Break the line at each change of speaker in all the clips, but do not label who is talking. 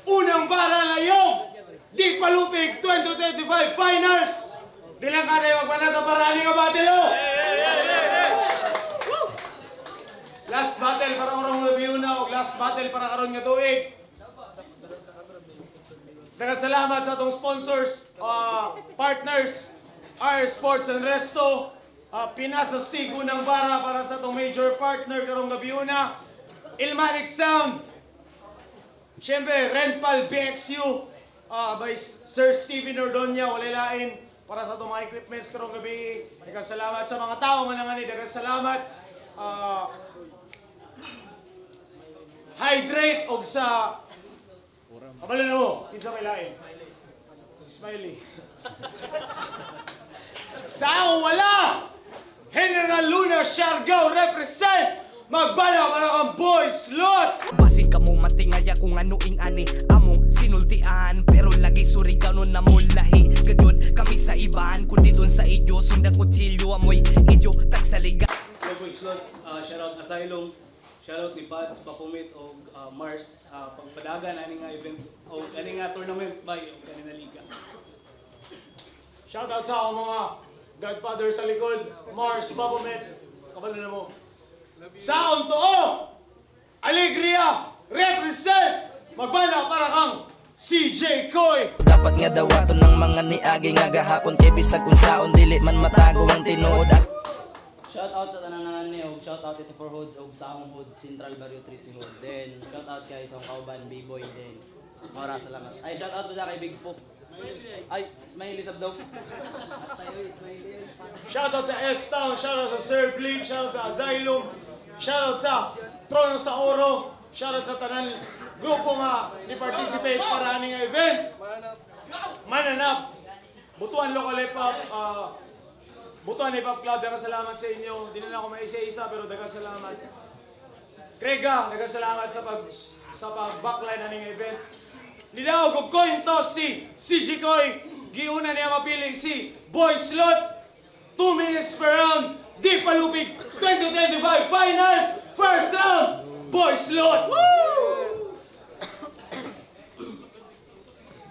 unang bara layong Di Palupig 2025 Finals. Di lang ka na magpanata para nga battle. Last battle para karong review na o last battle para karon nga tuig. Salamat sa atong sponsors, partners, R Sports and Resto, Pinasa Stig unang bara para sa atong major partner karong gabi una, Ilmatic Sound, siyempre Renpal BXU, by Sir Steven Ordonia, wala lain para sa itong mga equipments karong gabi. Daghang salamat sa mga tao manangani, daghang salamat. Hydrate og sa kabalo na mo, kinsa may lain. Smiley. Sa wala! General Luna Siargao represent! Magbala para kang boys lot!
Basig ka mo matingaya kung ano ing ani among sinultian, pero lagi surigaw nun na mulahi gadyon kami sa ibaan kundi dun sa idyo sundang kutsilyo amoy idyo tagsaliga.
Boys lot, shoutout Asylum, shoutout ni Pads, Bapumit o Mars, pagpadagan ani nga event o ani nga tournament by o ani na liga.
Shoutout sa akong mga godfather sa likod, Mars, Babomet, kabalo na mo. Sa akong too, Alegria, represent, magbala para kang CJ Koy.
Dapat nga dawaton ng mga niagi nga gahapon kay bisag kung saon dili man matago ang tinuod at
Shoutout sa tanan ni og shoutout ito for Hoods og sa among Hood Central Barrio Trisi Hood. Then shoutout kay sa kauban B-boy din. Mara salamat. Ay shoutout sa kay Big Fook. Ay Smiley sabdaw. Atay oy Smiley.
Shoutout sa S-Town, shoutout sa Sir Blink, shoutout sa Asylum, shoutout sa Trono sa Oro, shoutout sa tanan grupo nga ni-participate para aning event. Mananap. Butuan Local Hip Hop, Butuan Hip Hop Club, daghang salamat sa inyo. Di na ako maisa-isa pero daghang salamat. Krega, daghang salamat sa pag-backline aning event. Nidaog og coin toss si CJ Koy. Giuna niya mapiling si Boy Slot. 2 minutes per round. Di Palupig 2025 Finals. First round. Boy Slot.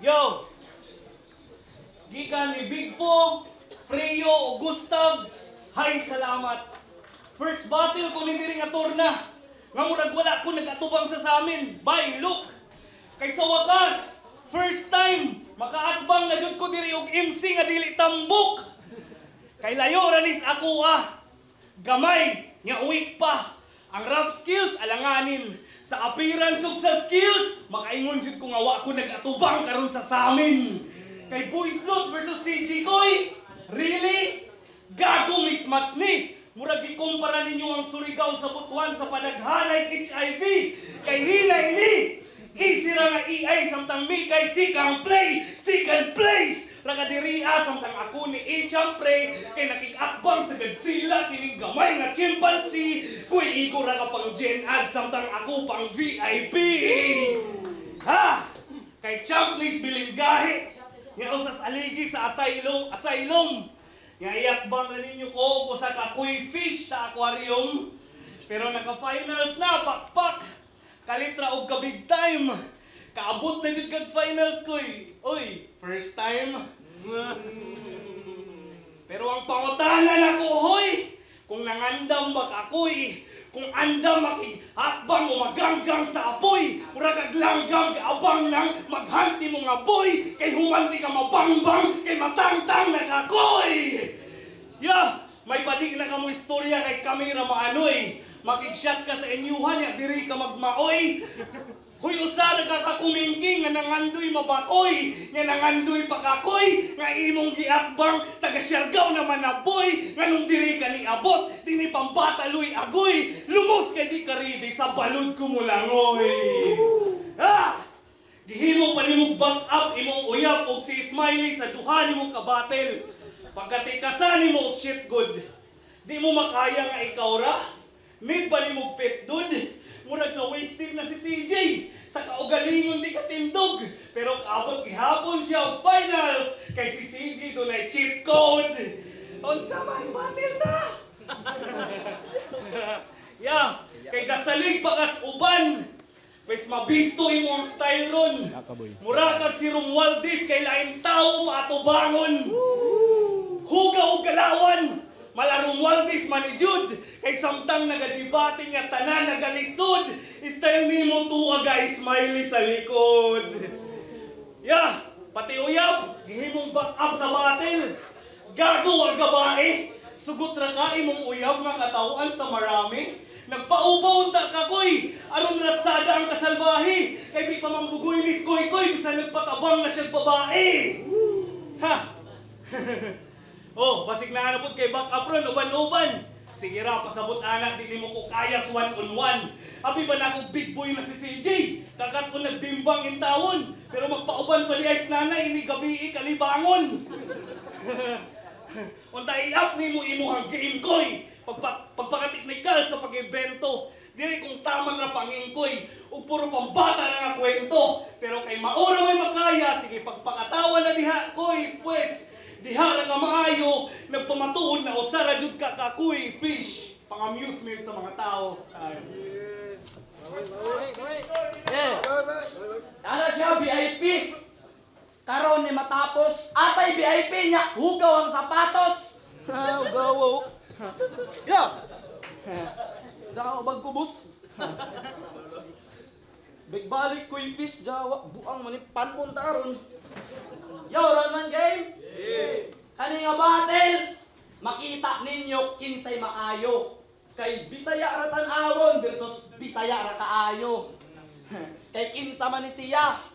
Yo! Gikan ni Big Fo, Freyo o Gustav, hay salamat. First battle ko ni diri nga torna. Nga murag wala ko nagatubang sa amin. Bye, look. Kay sa wakas, first time makaatbang na jud ko diri og MC nga dili tambok. Kay layo ranis ako gamay nga weak pa. Ang rap skills alanganin. Sa appearance ug sa skills, makaingon jud ko nga wa ko nagatubang karon sa samin. Kay Boys Lot versus CJ Koy, really? Gago mismatch ni. Murag gikumpara ninyo ang Surigao sa Butuan sa padaghanay HIV. Kay hinay ni. Easy ra nga EI samtang mi kay second place. Raga diriya samtang ako ni Echampre kay nakikakbang sa Godzilla kining gamay nga chimpanzee. Kuy igo ra ka pang Gen Ad samtang ako pang VIP. Ha? Kay Champlies bilinggahi. Nga usas aligi sa asylum. Nga iakbang na ninyo ko sa kakuy fish sa aquarium. Pero naka-finals na, pakpak. Kalitra og ka big time. Kaabot na jud kag finals koy. Oy, first time. Pero ang pangutanan ako, hoy, kung nangandam ba kakoy, kung andam makighatbang o maganggang sa apoy, murag kag langgam kaabang nang maghanti mo nga boy, kay humanti ka mabangbang, kay matangtang na kakoy. May balik na kamo istorya kay kamera maanoy. Makig-shot ka sa inyuhan, ya diri ka magmaoy. Huy usar ka kakumingking nga nangandoy mabakoy, nga nangandoy pakakoy, nga imong giakbang taga Siargao naman na boy, nga nung diri ka ni abot, dini pambataloy agoy, lumos kay di ka ready sa balod ko mo langoy. Gihimo pa nimong back up imong uyap og si Smiley sa duha nimong kabatel. Pagkatikasan nimo og shit good. Di mo makaya nga ikaw ra? Mid pa nimong pet dun. Murag na wasted na si CJ. Sa kaugalingon di katindog. Pero kaabot gihapon siya og finals. Kay si CJ doon ay cheat code. Unsa man battle na? Kay kasalig pakas uban. Wes mabisto imo ang style ron. Mura kag si Romualdez kay lain tao paatubangon. Huga og galawan. Mala Romualdez man ni Jude kay samtang nagadebate nga tanan nagalistod. Style nimo tuwa ga smiley sa likod. Ya, pati uyab gihimong back up sa battle. Gago ang gabae. Sugot ra ka imong uyab nga katawan sa marami. Nagpaubaw ta kakoy, aron ratsada ang kasalbahi. Kay di pa mambugoy ni koy-koy, bisan nagpatabang na siyang babae. Ha? Oh, basig na ano po kay back up ron, uban-uban. Sige ra, pasabot anak, di mo ko kayas one-on-one. Abi ba na akong big boy na si CJ? Kakat ko nagbimbang in tawon. Pero magpauban pa ni Ice Nanay, ini gabi kalibangon. Unta i-up ni mo imuhang game koy. Pagpakatiknikal sa pag-ibento. Dili kung tamang na pangingkoy. O puro pambata na nga kwento. Pero kay maura may makaya, sige pagpakatawa na diha koy. Pues, diha ra ka maayo. Nagpamatuod na usara jud ka kakuy fish. Pang-amusement sa mga tao.
Ano siya, VIP? Karon ni matapos, atay VIP niya, hugaw ang sapatos. Hugaw. Ya. Jawa bag ko, boss. Bigbalik ko yung fish, Jawa. Buang manipan mo taron. Yo, Roman game? Kani nga battle? Makita ninyo kinsay maayo. Kay Bisaya ra tan-awon versus Bisaya ra kaayo. Kay kinsa man ni siya?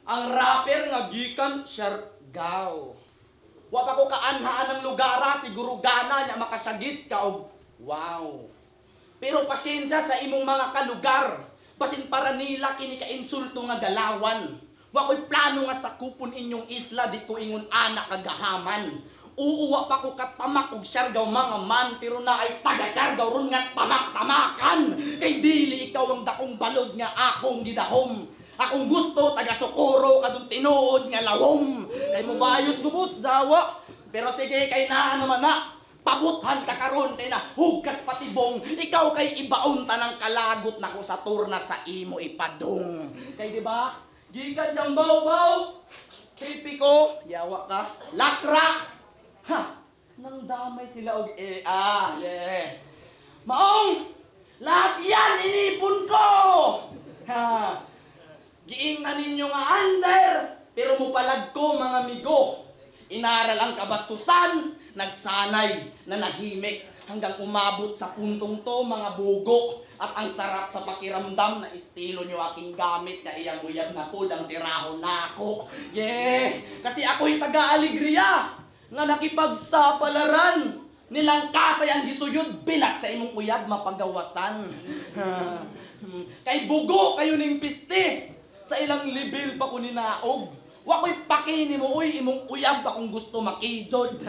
Ang rapper nga gikan Siargao. Wa pa ko kaanhaan ng lugara, siguro gana niya makasyagit ka og wow. Pero pasyensya sa imong mga kalugar, basin para nila kini ka-insulto nga galawan. Wa ko'y plano nga sakupon inyong isla, di ko ingon anak kagahaman. Uuwa pa ko katamak og Siargao mga man, pero na ay taga Siargao ron nga tamak-tamakan. Kay dili ikaw ang dakong balod nga akong gidahom. Akong gusto, taga Socorro, kadong tinuod nga lawom. Kay mo bayos ko, boss, Jawa. Pero sige, kay na naman na. Pabuthan ka karon kay na hugkas patibong. Ikaw kay ibaon ta ng kalagot na ko sa turna sa imo ipadong. Kay di ba? Gikan yang baw-baw. Tipiko, yawa ka. Lakra. Ha, nang damay sila og yeah. Maong, lahat yan inipon ko. Ha. Giingnan ninyo nga under, pero mupalag ko mga amigo. Inaral ang kabastusan, nagsanay na nahimik hanggang umabot sa puntong to mga bugo. At ang sarap sa pakiramdam na estilo nyo aking gamit na iyang uyab na po ang tirahon na ako. Yeah! Kasi ako'y taga-aligriya nga nakipagsapalaran. Nilang katay ang gisuyod bilat sa imong uyab mapagawasan. Kay bugo kayo ning piste. Sa ilang level pa ko ninaog. Wa ko'y pakini mo, uy, imong uyab pa kung gusto makijod.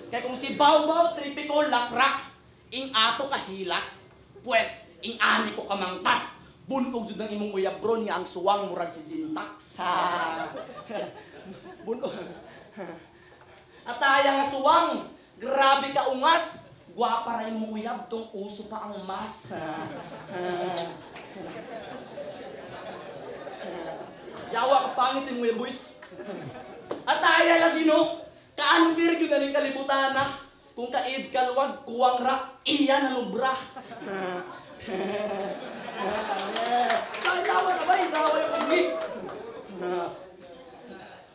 Kaya kung si Baw-Baw, tripiko lakrak, ing ato kahilas, pues, ing ani ko kamangtas, bunog jud ng imong uyab ron nga ang suwang murag si Jintax. Bunog. Ataya nga suwang, grabe ka ungas. Guwapa rin mong uyab, tong uso pa ang mas. Yawa ka pangit si Muya Boys. At aya lagi no, kaano firg yun na rin kalibutan na. Kung kaid kaluwag, kuwang ra, iya na lubra. Yawa na ba? Yawa yung umig.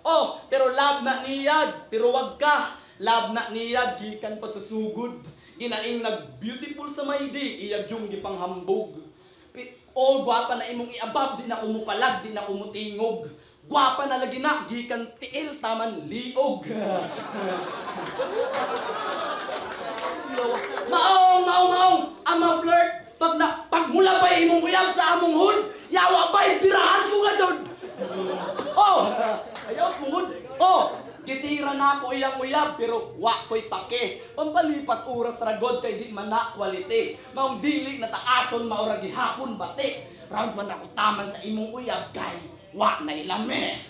Oh, pero love na niyad, pero wag ka. Love na niyad, gikan pa sa sugod. Ginaing nag-beautiful sa may di, iyag yung gipanghambog. O, gwapa na imong iabab, di na kumupalag, di na kumutingog. Gwapa na lagi na, gikan tiil, taman liog. Maong, ama flirt, pag mula pa imong uyab sa among hud, yawa ba'y birahan ko nga dun. Oh, ayaw mo hud. Oh, gitira na ako iyang uyab, pero wa ko'y pake. Pampalipas oras ragod kay di man na quality. Maong dilig na taason maura gihapon bati. Round man ako taman sa imong uyab kay wa na ilame.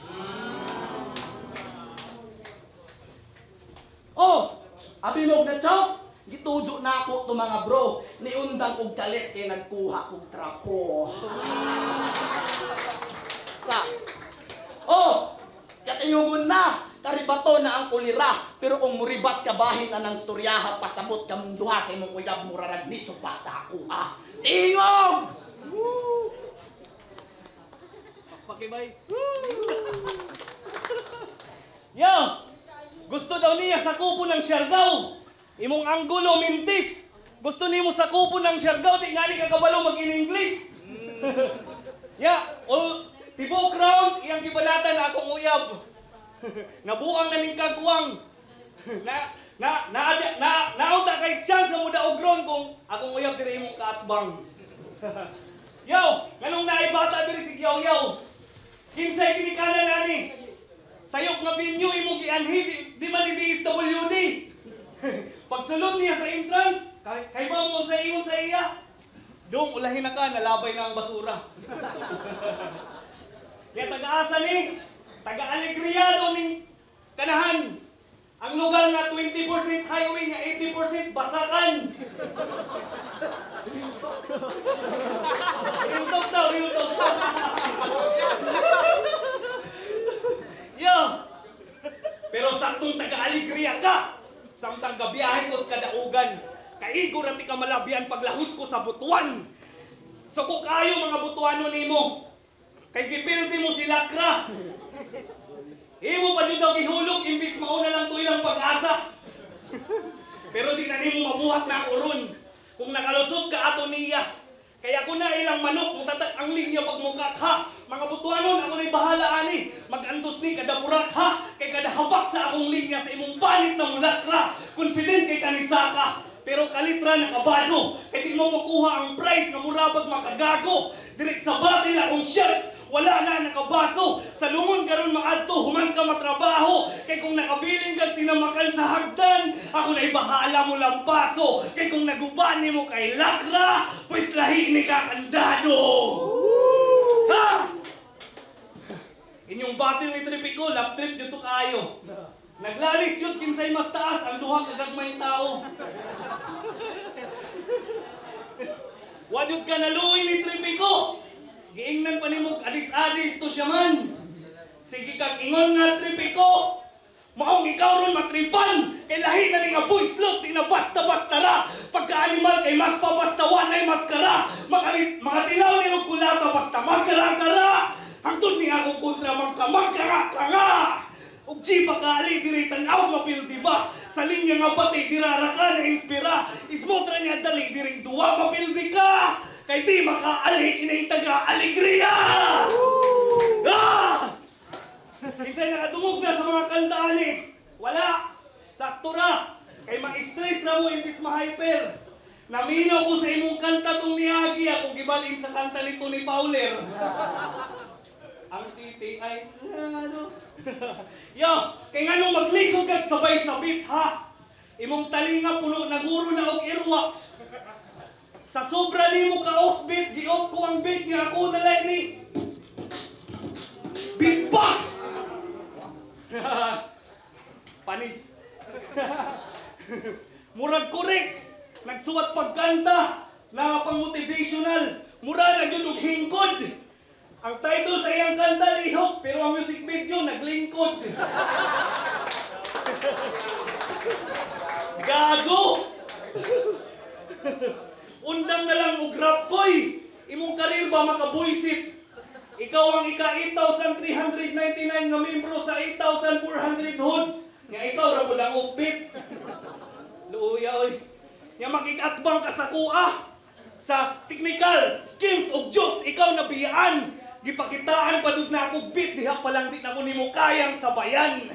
Oh, abi mo na chok. Gitujo na ako to mga bro. Niundang og kalit kay nagkuha kog trapo. Sa. Oh, katingugon na. Karibato na ang kulira. Pero kung muribat ka bahin na ng storyaha, pasabot ka mong duha sa imong uyab murarag nito pa sa ako. Ah, tingog! Woo!
Pakibay. Yo! Gusto daw niya sa kupo ng Siargao. Imong anggulo mintis. Gusto nimo sa kupo ng Siargao, di nga ni kakabalo mag-in-English. All tibok round, iyang gibalatan na akong uyab. Nabuang na ning kagwang. Naunta kay chance na muda og ron kung akong uyab diri imong kaatbang. Yo, nganong naibata diri si Yaw. Kinsay kini kanan ani? Sayok nga binyo imong gianhi di man ni DSWD. Pagsulod niya sa entrance, kay ba mo sa ingon sa iya? Dong ulahin na ka, nalabay na ang basura. Kaya taga-asa ni, taga-Alegria do ning kanahan. Ang lugar nga 20% highway nga 80% basakan. Rintok daw, rintok. Yo! Pero saktong taga-Alegria ka. Samtang gabiyahin ko sa kadaugan. Kaigo rati ka malabian paglahos ko sa butuan. So kung kayo mga butuano nimo, kay gipildi mo si Lakra. Imo pa dyan daw gihulog, imbis mauna lang to ilang pag-asa. Pero di na nimo mabuhat na ako ron. Kung nakalusog ka ato niya. Kaya ko na ilang manok, mutatak ang linya pag mukak ha. Mga butuanon, ako na'y bahala ani. Mag-antos ni kada burak ha. Kay kada habak sa akong linya sa imong panit ng Lakra. Confident kay kanisaka. Pero kalitra na kabado. Kaya di mo makuha ang price na murabag makagago. Direk sa batil akong shirts. Wala na nakabaso. Sa lungon karon maadto, human ka matrabaho. Kay kung nakabiling kag tinamakan sa hagdan, ako na'y bahala mo lampaso. Kay kung nagubani mo kay Lakra, pues lahi ni kakandado. Ha! Inyong batil ni Tripico, lap trip dito kayo. Naglalis yun kinsay mas taas, ang duha kagagmayng tao. Wadyod ka naluoy ni Tripico. Giingnan pa nimog adis-adis to siya man. Sige kag ingon nga Tripico. Maong ikaw ron matripan. Kay lahi na ni nga boy slot, di na basta-basta ra. Pagka-animal kay mas pabastawan ay maskara. Mga tilaw ni Rugkulata basta magkara-kara. Hangtod ni akong kontra magkamagkara-kara. Ug G pagkaali diri tan-aw mapildi ba? Sa linya nga pati dirara ka na inspira. Ismotra niya dali diring duwa mapildi ka. Kay di makaali inay taga-Alegria! Ah! Isa'y nakadungog na sa mga kantaan eh. Wala. Sakto ra. Kay ma-stress na mo imbis ma-hyper. Naminaw ko sa imong kanta tong niagi ako gibalin sa kanta ni Tony Fowler. Ang titi ay ano. Yo, kay nganong maglisod kag sabay sa beat ha. Imong talinga puno na guro na og earwax. Sa sobra nimo ka offbeat, gi-off ko ang beat nga ako nalay ni beatbox. Panis. Murag korek. Nagsuwat pagkanta na pang motivational. Mura na jud og hingkod. Ang title sa iyang kanta lihok, pero ang music video naglingkod. Gago. Undang na lang og rap koy. Imong karir ba makabuisit? Ikaw ang ika-8,399 nga membro sa 8,400 hoods. Nga ikaw ra mo lang offbeat. Luya oy. Nga makikatbang ka sa kuha. Sa technical, schemes o jokes, ikaw nabiyaan. Gipakitaan pa dud na ako beat, diha pa lang di na ko nimo kayang sabayan.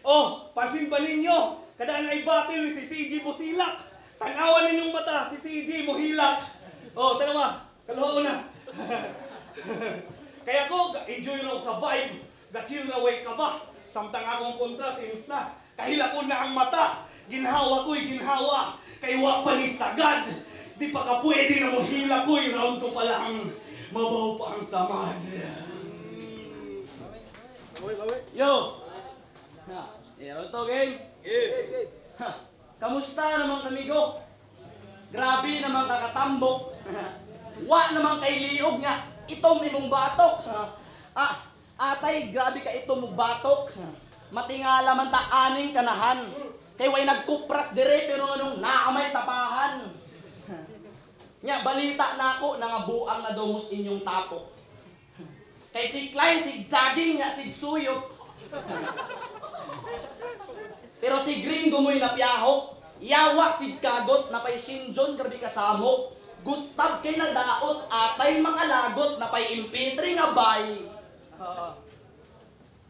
Oh, pansin ba ninyo? Kadaan ay battle ni si CG Busilak. Tanawan ninyong mata, si CG Mohilak. Oh, tanawa, kaluho na. Kaya ko, enjoy na sa vibe. Ga-chill na way ka ba? Samtang akong kontra, tinis na. Kahila ko na ang mata. Ginhawa ko'y ginhawa. Kay wa pa ni sagad. Di pa ka pwede na mohila ko'y round ko pa lang. Mabaw pa ang samad.
Yo! Ha, iro to game. Ha. Kamusta naman kamigo? Grabe naman kakatambok. Wa naman kay liog nga itom imong batok. Atay, grabe ka itom mong batok. Matingala man ta aning kanahan. Kay way nagkupras dire pero anong naamay tapahan. Nya balita nako na nga buang na domos inyong tapok. Kay si Klein zigzagging nga sigsuyok. Pero si Gringo mo'y napiyahok. Yawa si kagot na pay Shinjon grabe kasamok. Gustav kay nadaot atay mga lagot na pay impitri nga bay.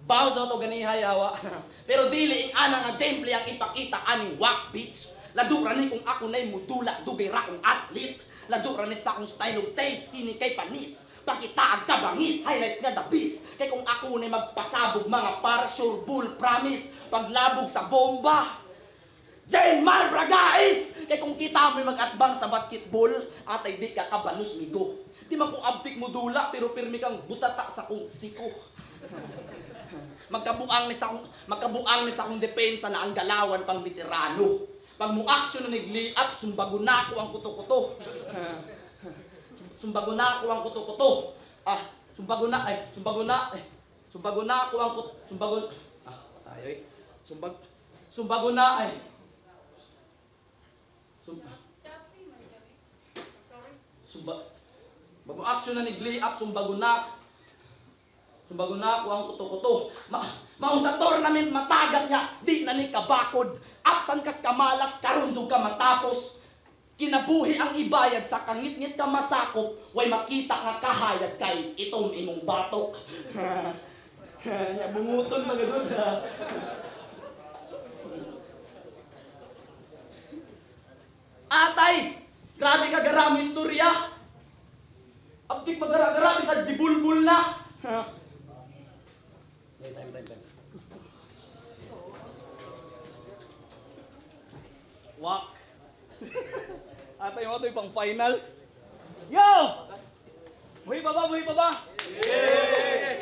Bawas daw to ganiha yawa. Pero dili ing anang ang temple ang ipakita aning wak bitch. Ladyo ra ni kung ako na'y mudula dugay ra kong athlete. Ladyo ra ni sa akong style of taste kini kay panis. Pakita ang kabangis, highlights nga the beast. Kay kung ako na'y magpasabog mga parasure bull promise. Paglabog sa bomba. Jane Malbra guys! Kay kung kita mo'y mag-atbang sa basketball, atay di ka kabalus migo. Di man kung abtik mo dula, pero pirmi kang butata sa kong siko. Magkabuang ni sa akong depensa na ang galawan pang veterano. Pag mo aksyon na nag-lay-up, sumbago na ako ang kuto-kuto. Sumbago na ako ang kuto-kuto. Sumbago na ako ang kuto. Sumbago na ay. Bago action na nag-lay-up, sumbago na ako ang kuto-kuto. Maong sa tournament matagal niya, di na ni kabakod. Aksan kas kamalas, karon jud ka matapos. Kinabuhi ang ibayad sa kangit-ngit ka masakop, way makita nga kahayag kay itong imong batok. Bunguton mga doon. Atay! Grabe ka garami istorya! Abdik magara-garami sa dibulbul na! Time.
Wak. Atay mo ito'y pang finals. Yo! Buhi pa ba?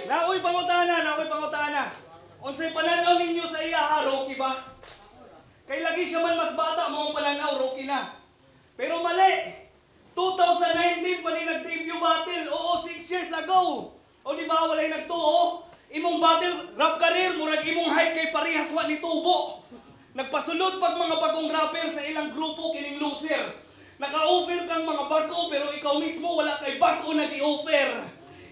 Nakoy pangutana. Unsay pananaw ninyo sa iya ha, Rocky ba? Kay lagi siya man mas bata, mong pananaw, Rocky na. Pero mali! 2019 pa ni nag-debut battle, oo, 6 years ago. O di ba, walay nagtuo? Imong battle rap career, murag imong height kay parehas wa ni tubo. Nagpasulod pag mga bagong rapper sa ilang grupo kining loser. Naka-offer kang mga bago pero ikaw mismo wala kay bago nag-i-offer.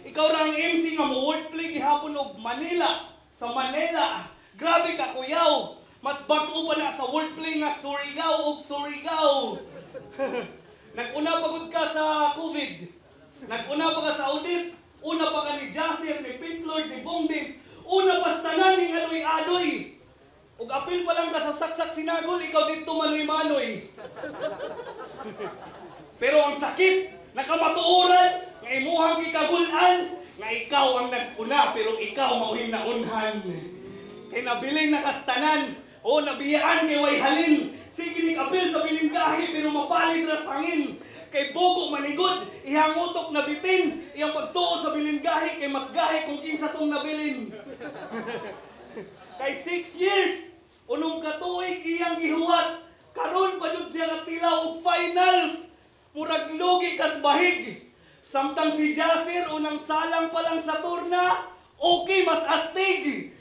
Ikaw ra ang MC nga mo wordplay gihapon og Manila. Sa Manila, grabe ka kuyaw. Mas bago pa na sa wordplay nga Surigao og Surigao. Nag-una pagod ka sa COVID. Nag-una pa ka sa audit. Una pa ka ni Jasir, ni Pitlord, ni Bongdings. Una pa sa tanan ni Adoy-Adoy. Ug apil pa lang ka sa saksak sinagol, ikaw dito manoy-manoy. Pero ang sakit, nakamatuoran, nga imuhang kikagulan, nga ikaw ang nag-una, pero ikaw mauhing naunhan. Kay nabiling nakastanan, o nabiyaan kay way halin. Sige ni apil sa bilinggahi, pero mapalig ras hangin. Kay bugo manigod, ihang utok na bitin. Iyang pagtuo sa bilinggahi, kay mas gahi kung kinsa tong nabilin. Kay 6 years, unong katuig iyang gihuwat. Karon pa jud siya katila og finals. Murag lugi kas bahig. Samtang si Jasir unang salang pa lang sa turna, okay mas astig.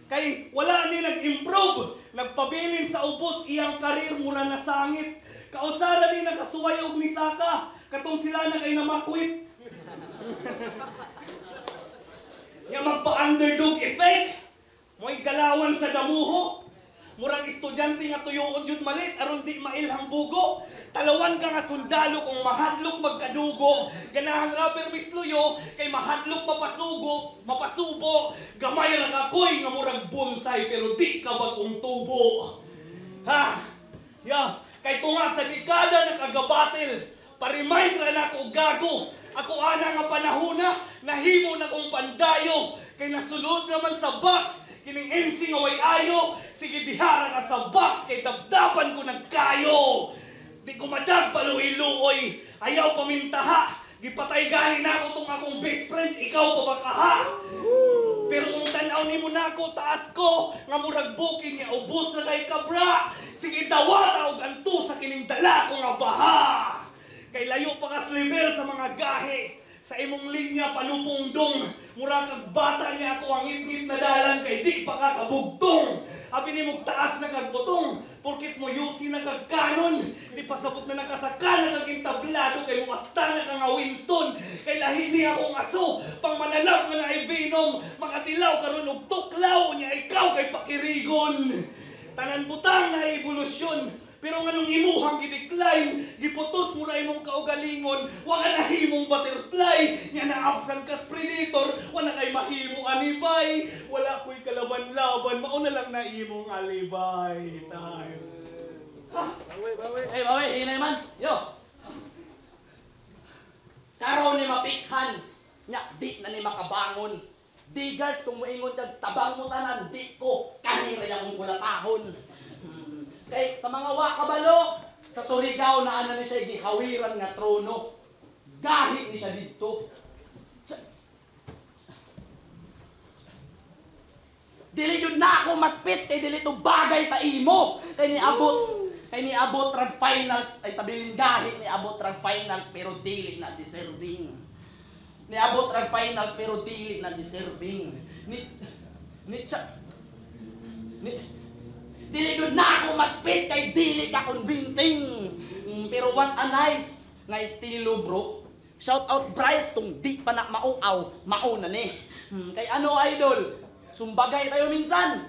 Kay wala ni nag-improve. Nagpabilin sa ubos iyang karir mura na sangit. Kausara ni nakasuway og ni Saka. Katong sila na kay namakwit. Nga magpa-underdog effect. Mo'y galawan sa damuho. Murag estudyante nga tuyoon jud malit aron di mailhang bugo. Talawan ka nga sundalo kung mahadlok magkadugo. Ganahan rapper misluyo kay mahadlok mapasubo. Gamay ra kakoy nga murag bonsai pero di ka bagong tubo. Ha? Kay tunga sa dekada nakagabatil. Pa-remind ra na ko gago. Ako ana nga panahona nahimo na kong pandayo kay nasulod naman sa box. Kining MC nga way ayo, sige dihara ka sa box kay dabdapan ko nagkayo. Di ko madagpaluiluoy, ayaw pamintaha. Gipatay gali na ako tong akong best friend, ikaw pa ba kaha? Pero kung tanaw ni mo na ako, taas ko, nga murag booking niya, ubos na kay kabra. Sige dawata og anto sa kining dala ko nga baha. Kay layo pa kas level sa mga gahe. Sa imong linya panupong dong, mura kag bata niya ako ang ngit na dalan kay di pa ka kabugtong. Abi ni mong taas na kagutong, porkit mo yusi na kag kanon. Di pasabot na nakasaka na kag tablado kay mo asta na ka nga Winston. Kay lahi ni akong aso, pang manalap nga na ay Venom. Makatilaw karon og tuklaw niya ikaw kay pakirigon. Tanan butang na evolusyon. Pero nga nung imuhang gidecline, giputos mo na imong kaugalingon, wala na himong butterfly, nga na-absent kas predator, wala kay mahimo anibay, wala ko'y kalaban-laban, mauna lang na imong alibay. Time.
Bawi, hinay man. Yo. Karon ni mapikhan. Nya, di na ni makabangon. Diggers, kung moingon kag tabang mo tanan, di ko kanira yung kulatahon. Kay sa mga wakabalo, sa Surigao na ano ni siya gihawiran nga trono. Gahit ni siya dito. Dili yun na ako maspit kay dili to bagay sa imo. Kay niabot rag finals ay sabilin gahit niabot rag finals pero dili na deserving. Niabot rag finals pero dili na deserving. Dili yun na ako maspit kay dili ka convincing. Pero what a nice nga estilo bro. Shout out Bryce kung di pa na mauaw, mauna ni. Kay ano idol? Sumbagay tayo minsan.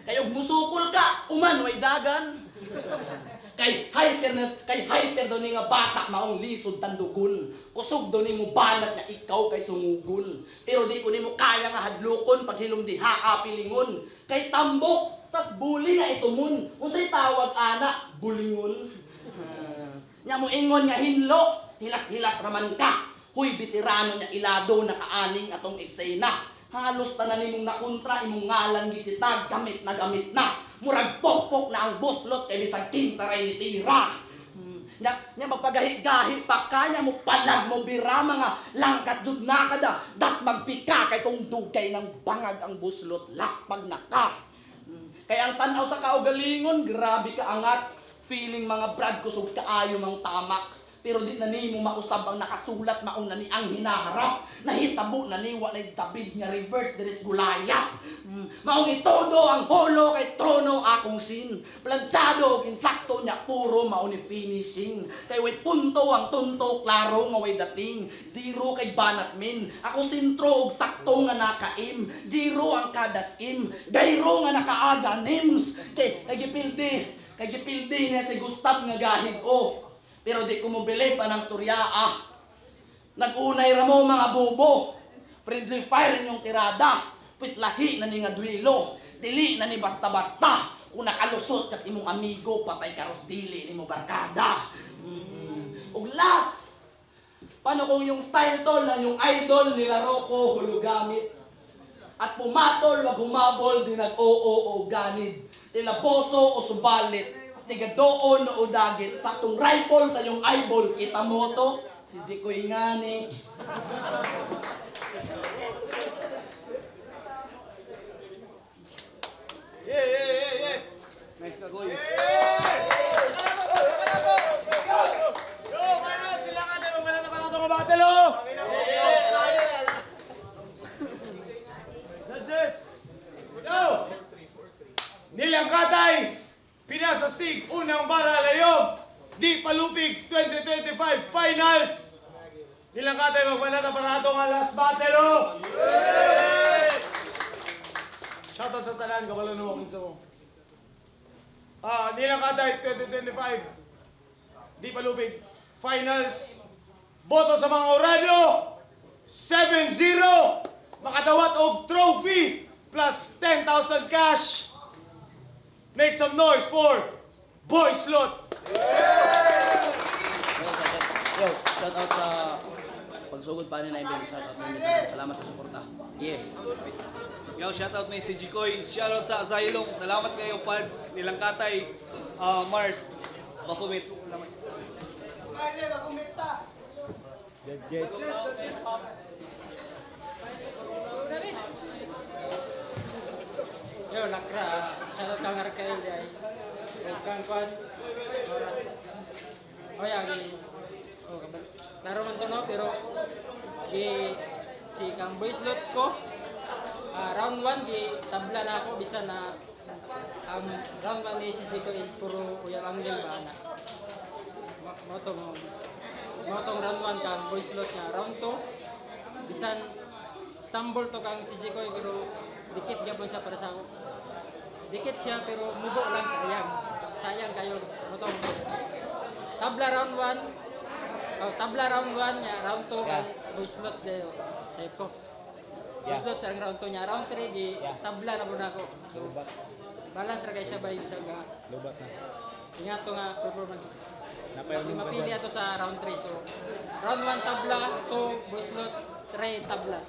Kay og musukol ka, uman way dagan. Kay hyper daw ni nga bata maong lisod tandugon. Kusog daw nimo banat nga ikaw kay sumugon. Pero di ko nimo kaya nga hadlokon pag hilom diha apilingon. Kay tambok tas buli nga itumon. Unsay tawag ana? Bulingon. Nya mo ingon nga hinlo, hilas-hilas raman ka. Huy veterano nya ilado nakaaning atong eksena. Halos tanan nimong nakontra imong ngalan gisitag gamit na. Murag pokpok na ang boslot kay bisag kinsa ray ni tira. Nya magpagahi-gahi pa kanya mo palag mo bira mga langkat jud na kada das magpika kay kung dugay ng bangag ang buslot laspag na ka. Kay ang tanaw sa kaugalingon grabe ka angat. Feeling mga brad kusog kaayo mang tamak. Pero di na nimo mausab ang nakasulat mauna ni ang hinaharap. Nahitabo na ni walay tabid nga reverse deres Gulayat. Maong itodo ang holo kay trono akong sin. Planchado og insakto nya puro mao ni finishing. Kay way punto ang tunto klaro nga way dating. Zero kay banat min. Ako sintro og sakto nga nakaim. Zero ang kada skim. Gayro nga nakaaga nims. Kay gipildi niya si Gustav nga gahig o. Pero di ko mo believe pa ng storya Nag-unay ra mo mga bobo. Friendly fire yung tirada. Pues lahi na ni nga duelo. Dili na ni basta-basta. Kung nakalusot kas imong amigo, patay karos dili ni mo barkada. Ug last, paano kung yung style tol na yung idol ni Rocco hulugamit? At pumatol wag humabol di nag-oo o ganid. Tila poso o subalit. Tiga doon o dagit, saktong rifle sa yung eyeball, kita mo to? Si Jikoy nga ni.
Yeah.
Nice ka, Goy.
Yo, mana sila ka na wala na pala itong battle, oh! Judges! Go! Nilang Katay! Pinas Astig, unang bara layog! Di Palupig 2025 Finals! Nilang Katay magbanata para ito nga last battle, oh! Shoutout sa talan, kabalo na wakit sa mo. Nilang Katay 2025 Di Palupig Finals. Boto sa mga Orado 7-0. Makadawat og trophy plus 10,000 cash. Make some noise for Boy Slot!
Yo, shout out sa pagsugod pa ni na event. Shout out sa inyo. Salamat sa suporta. Yeah.
Yo, shoutout may si Jikoy. Shoutout sa Asylum. Salamat kayo, Pads. Nilang Katay. Mars. Bapumit. Salamat.
Judges.
shoutout kang Arkael di ay. O kang kwan. Oh ya, laro man to no, pero si kang boys lots ko, round 1 tabla na ako bisan na ang round 1 ni si Jiko is puro uyang angle ba na. Motong round 1 kang boys lot nga round 2 bisan stumble to kang si Jiko pero dikit gyapon siya para sa ako. Dikit siya pero mubo lang sayang. Sayang kayo motong tabla round 1. Oh, tabla round 1 nya, round 2 kan boys slots dayo. Save ko. Boys slots ang round 2 nya, round 3 di tabla na pud ako. So, balance ra kay siya bay bisag nga.
Lubat na.
Ingat to nga performance.
Napay mo
Mapili ato sa round 3. So, round 1 tabla, 2 boys slots, 3 tabla.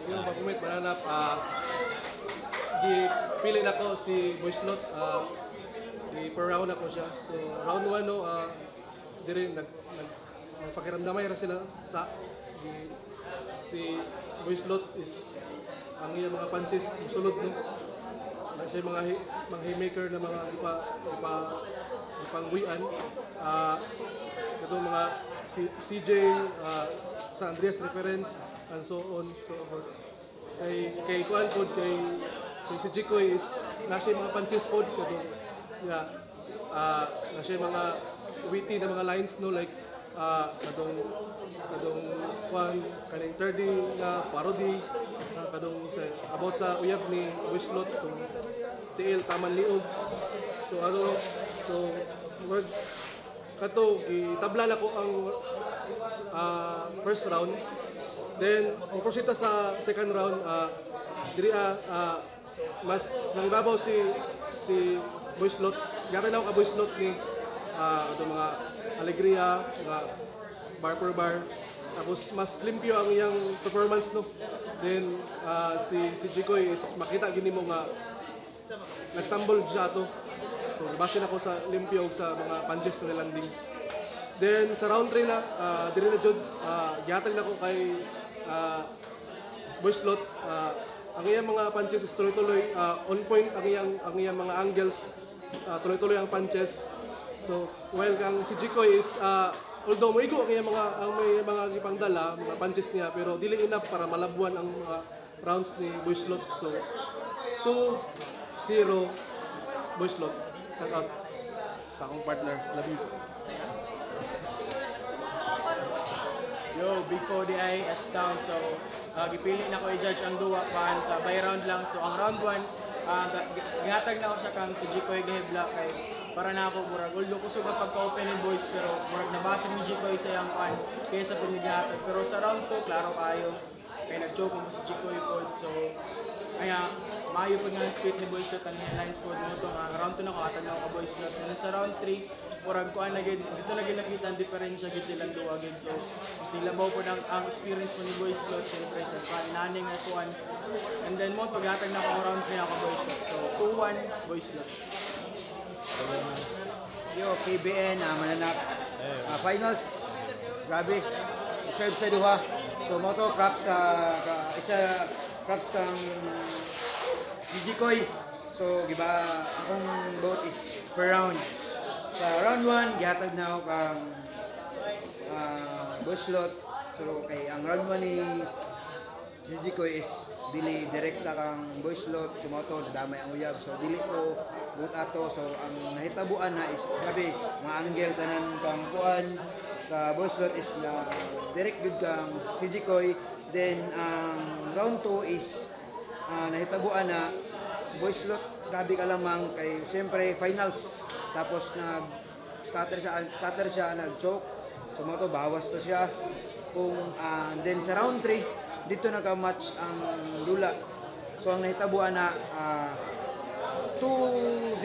Yung pag-commit mananap, pili na ko si Boy Slot, per round ako siya. So round 1 no, dire nagpakiramdamay ra sila sa si Boy Slot is ang iyang mga punches sulod no. Na siya mga haymaker na mga ipangguyan. Katong mga CJ, sa Andreas reference and so on so forth. Kay kuan pod kay si Jikoy is nasa mga punches pod katong nasa mga witty na mga lines no like kadong kuan kaning 30 na parody kadong about sa uyab ni Wislot tong TL Taman Liog so word kato gitabla na ko ang first round then proceed sa second round diri mas nangibabaw si Boyslot gata na ka Boyslot ni ato mga alegria mga bar per bar tapos mas limpyo ang iyang performance no then si Jikoy is makita gini mo nga nag-stumble siya ato so base na ko sa limpyo sa mga punches na landing then sa round 3 na diri na jud gihatag na ko kay Boyslot ang iyang mga punches is tuloy-tuloy on point ang iyang mga angles tuloy-tuloy ang punches so while kang si Jikoy is although maigo ang iyang may mga gipangdala mga punches niya pero dili enough para malabuan ang mga rounds ni Boyslot so 2-0 Boyslot shout out sa akong partner love you.
Yo, Big 4DI, S-Town. So, gipili na ko i-judge ang duwa pan sa by round lang. So, ang round 1, gihatag na ako sa kang si Jikoy Gahibla kay para na ako murag. Although kusog ang pagka-open ng boys, pero murag nabasa ni Jikoy sa yung pan kaysa pinigihatag. Pero sa round 2, klaro kayo. Kaya nag-choke mo si Jikoy pod. So, kaya maayo po nga speed ni Boys Lot ang lines po dito nga round 2 na ko atag na ako Boys Lot and sa round 3 murag kuan na gid dito na gid nakita ang diferensya gid silang duwa gid so mas nilabaw po ang experience po ni Boys Lot syempre sa naning nga kuan and then mo paghatag na ako round 3 na ako Boys Lot so 2-1 Boys Lot.
Yo PBN mananap finals grabe serve sa duha so mo to props sa isa props kang si Jikoy. So, giba akong vote is per round. Sa round 1, gihatag na ako kang Boyslot. So, kay ang round 1 ni si Jikoy is dili direkta kang Boyslot. Sumoto, nadamay ang uyab. So, dili ko vote ato. So, ang nahitabuan na is, grabe, mga angle tanan kang kuan. Ka Boyslot is na direct good kang si Jikoy. Then, ang round 2 is nahitabuan na Boyslot, grabe ka lamang kay siyempre finals. Tapos nag-stutter siya, nag-choke. So mo to, bawas na siya. Then sa round 3, dito nagka-match ang lula. So ang nahitabuan na 2-0.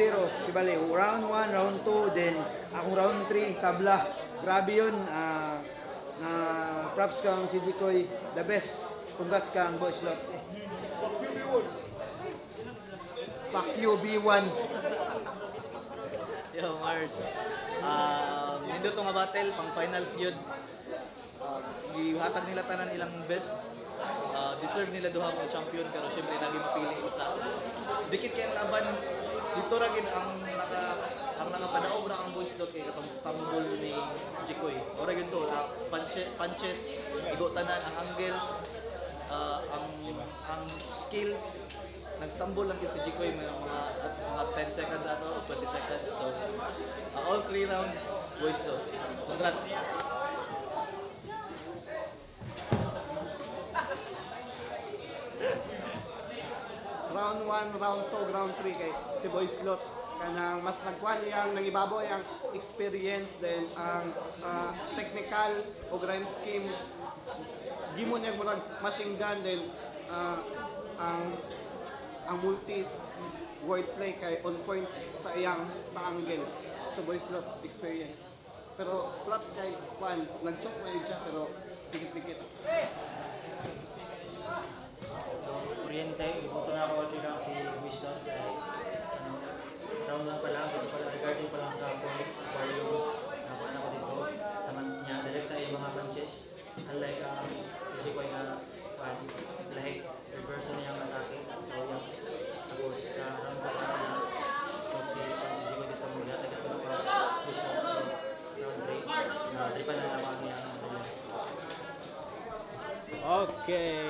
Ibali, round 1, round 2, then akong round 3, tabla. Grabe yun. Props kang si Jikoy, the best. Congrats kang Boyslot. Fuck you, B1.
Yo, Mars. Nindot to nga battle, pang finals yun. Gihatag nila tanan ilang best.
deserve nila duha mo champion pero syempre naging mapili isa. Dikit kay ang laban dito ra gid ang nakapadaog ra ang Boys Lot kay katong stumble ni Jikoy. Ora gyud to, punches, igo tanan ang angles, ang skills. Nag-stumble lang yun si Jikoy mga 10 seconds ato, 20 seconds. So, all 3 rounds, Boys Lot. Congrats!
Round 1, round 2, round 3 kay si Boys Lot kanang mas nagkuan yang nangibabaw yang experience then ang technical o rhyme scheme gimon yang murag machine gun then ang multis wordplay kay on point sa iyang sa angle so Boys Lot experience pero props kay kuan nag-choke na yun siya pero dikit-dikit.
Kuryente, ibuto na ako ulit lang si Wisdom dahil round 1 pa lang, regarding pa lang sa point volume na paano ko dito sa niya, direct tayo yung mga punches unlike si Jikoy na lahik, reverse niya ang atake so yan, tapos sa round 2 pa lang na si Jikoy dito mula tayo ito pa Wisdom round 3 na dripan na naman niya ang madalas.
Okay.